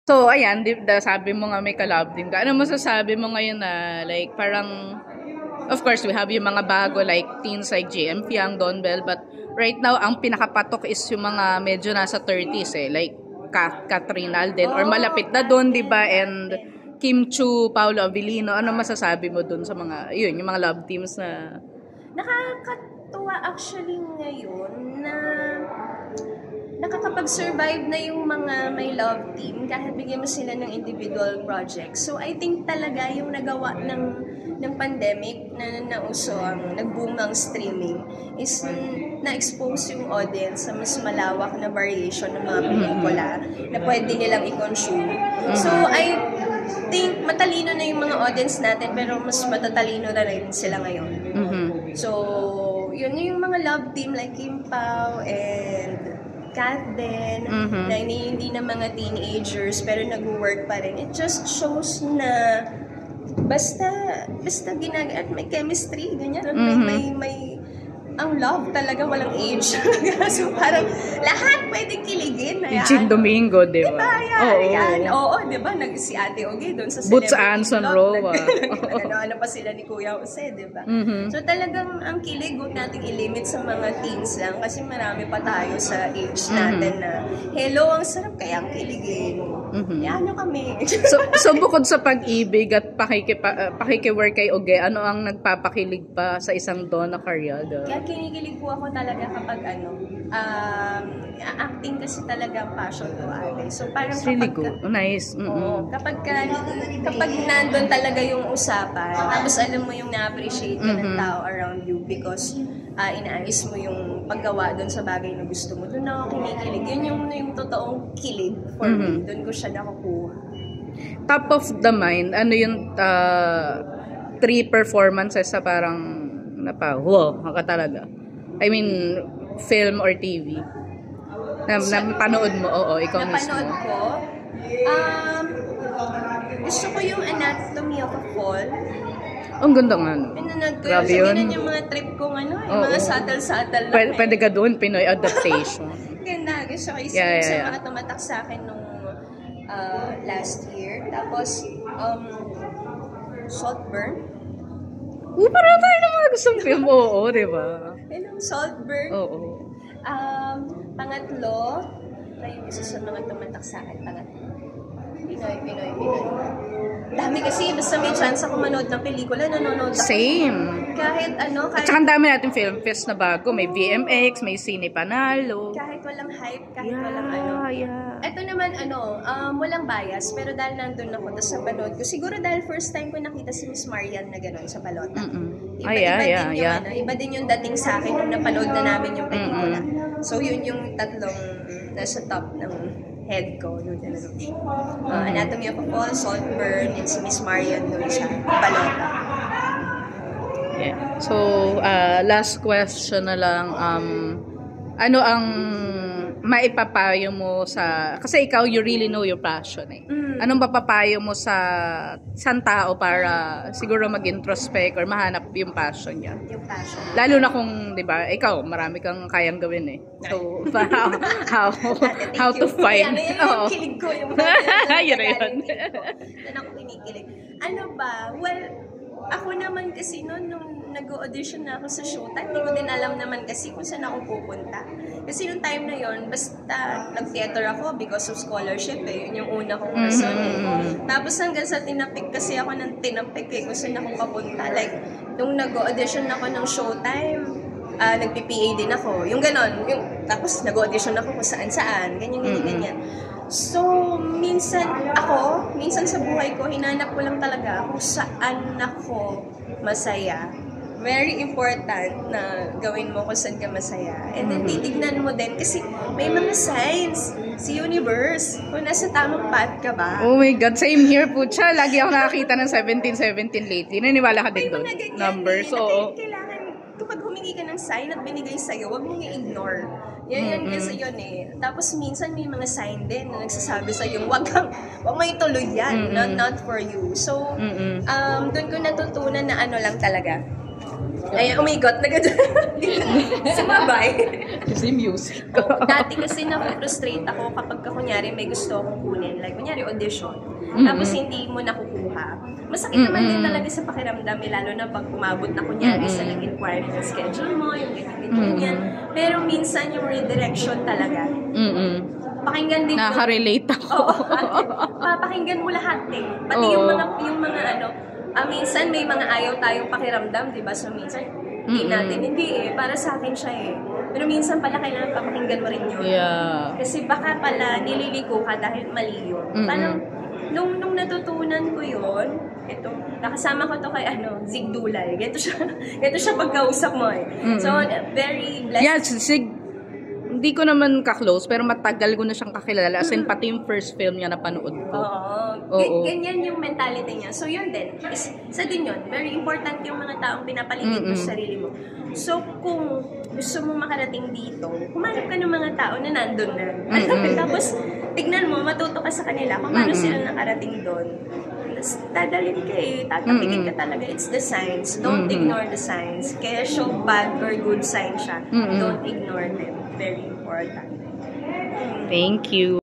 So, ayan, sabi mo nga may collab din ka. Ano masasabi mo ngayon na, like, parang, of course, we have yung mga bago, like, teens like JM Fiang, Don Bell, but right now, ang pinakapatok is yung mga medyo nasa 30s eh, like, Catherine Alden, or malapit na doon, di ba? And Kim Chu, Paolo Avellino, ano masasabi mo doon sa mga, yun, yung mga love teams na... Nakakatuwa actually ngayon na nakakapag-survive na yung mga may love team kahit bigyan mo sila ng individual projects. So I think talaga yung nagawa ng pandemic na nauso ang nag-boom ang streaming is na-expose yung audience sa mas malawak na variation ng mga pelikula na pwede nilang i-consume. So I think matalino na yung mga audience natin pero mas matatalino na rin sila ngayon. So yun yung mga love team like Kim Pao and Kat din, na hindi na mga teenagers pero nag-work pa rin. It just shows na basta at may chemistry, ganyan. May ang love talaga walang age. So parang lahat pwedeng kiligin. Eugene Domingo, di ba? Diba? Yan. Oo, di ba? Si Ate Ogie doon sa Boots Anson Roa. Ano pa sila ni Kuya Jose, di ba? So talagang ang kilig, huwag nating ilimit sa mga teens lang kasi marami pa tayo sa age natin na hello, ang sarap kaya ang kiligin. Yan kami. so bukod sa pag-ibig at pakikiwork kay Ogie, ano ang nagpapakilig pa sa isang Donna Carriada? Kinikilig po ako talaga kapag acting kasi talaga passion ko, ate. So parang really good. Nice. Oo, kapag nandun talaga yung usapan, tapos alam mo yung na-appreciate ka ng tao around you because inaayos mo yung paggawa doon sa bagay na gusto mo. Doon ako kinikilig. Yun yung totoong kilig for me. Doon ko siya nakukuha. Top of the mind, ano yung 3 performances sa parang wow, haka talaga. I mean, film or TV. Napanood mo? Oo, ikaw mismo. Napanood ko? Gusto ko yung Anatomy of a Fall. Ang ganda nga. Pinanood ko Grabe yun. yun. Yung mga trip ko, yung mga subtle lang. Pwede ka doon, Pinoy adaptation. Ganda. Gusto ko isa sa mga tumatak sa akin nung last year. Tapos, Saltburn. Parang tayo na mga gustong film. Oo, di ba? Saltburn. Oo. Pangatlo, yung isa sa mga tumatak sa akin, pangatlo. Pinoy. Dami kasi, basta may chance ako manood ng pelikula, nanonood ako. Same. Kahit At saka ang dami natin film fest na bago. May VMX, may Cine Panalo. Kahit walang hype, walang Ito naman, walang bias, pero dahil nandun ako, tapos napanood ko. Siguro dahil first time ko nakita si Miss Marian na gano'n sa balota. Iba din yung dating sa akin nung napanood na namin yung pelikula. So yun yung tatlong nasa top ng head ko. Anatomy of a Fall, Saltburn, and si Miss Marian doon sa balota. Yeah. So, last question na lang, ano ang maipapayo mo sa, kasi ikaw, you really know your passion eh. Anong mapapayo mo sa isang tao para siguro mag-introspect or mahanap yung passion niya? Yung passion. Lalo na kung, di ba, ikaw, marami kang kayang gawin eh. So, how to find. Yung kilig ko, yung yun. Doon ako kinikilig. Ano ba? Well, ako naman kasi nung nag-audition na ako sa Showtime, hindi ko din alam naman kasi kung saan ako pupunta. Kasi nung time na yon, basta nag-theater ako because of scholarship eh. Yun yung una kong reason eh. Tapos hanggang sa tinapik kasi ako ng tinapik eh, kung saan ako papunta. Like, nung nag-audition ako ng Showtime, nag-PPA din ako. Yung ganon. Tapos nag-audition ako kung saan-saan. Ganyan. So, minsan sa buhay ko, hinanap ko lang talaga kung saan ako masaya. Very important na gawin mo kung saan ka masaya. And then, titignan mo din kasi may mga signs si universe kung nasa tamang path ka ba. Oh my God, same here po siya. Lagi ako nakakita ng 17-17 lately. Naniwala ka din doon? Numbers, oo. Kailangan, kapag humingi ka ng sign at binigay sa'yo, huwag mong i-ignore. Yan kasi yun eh. Tapos minsan may mga sign din na nagsasabi sa'yo, wag mo ituloy yan, not for you. So, doon ko natutunan na ano lang talaga. Ay, umigot. Sumabay. Kasi music. Dati kasi na-frustrate ako kapag kunyari may gusto akong kunin. Like, kunyari audition. Tapos hindi mo nakukuha. Masakit naman din talaga sa pakiramdam. Lalo na pag umabot na kunyari sa nag-inquire ng schedule mo, yung ganyan. Pero minsan yung redirection talaga. Pakinggan din Nakaka-relate ako. Papakinggan mo lahat eh. Pati yung mga ano, minsan may mga ayaw tayong pakiramdam, di ba? So minsan, hindi eh. Para sa akin siya eh. Pero minsan pala kailangan papakinggan mo rin yun. Yeah. Kasi baka pala nililiko ka dahil mali yun. Parang, nung natutunan ko yun, ito, nakasama ko to kay Zig Dulay. Ganito siya pagkausap mo eh. So, very blessed. Yeah, Zig, hindi ko naman ka-close, pero matagal ko na siyang kakilala. As in, pati yung first film niya napanood ko. Oo. Ganyan yung mentality niya. So, yun din. Isa din yun. Very important yung mga taong pinapaligid mo sa sarili mo. So, kung gusto mo makarating dito, humanap ka ng mga tao na nandun na. Tapos, tignan mo, matuto ka sa kanila kung paano sila nakarating doon. Tapos, dadalhin ka eh. Tatapigin ka talaga. It's the signs. Don't ignore the signs. Kaya show bad or good sign siya. Don't ignore them. Very important. Thank you.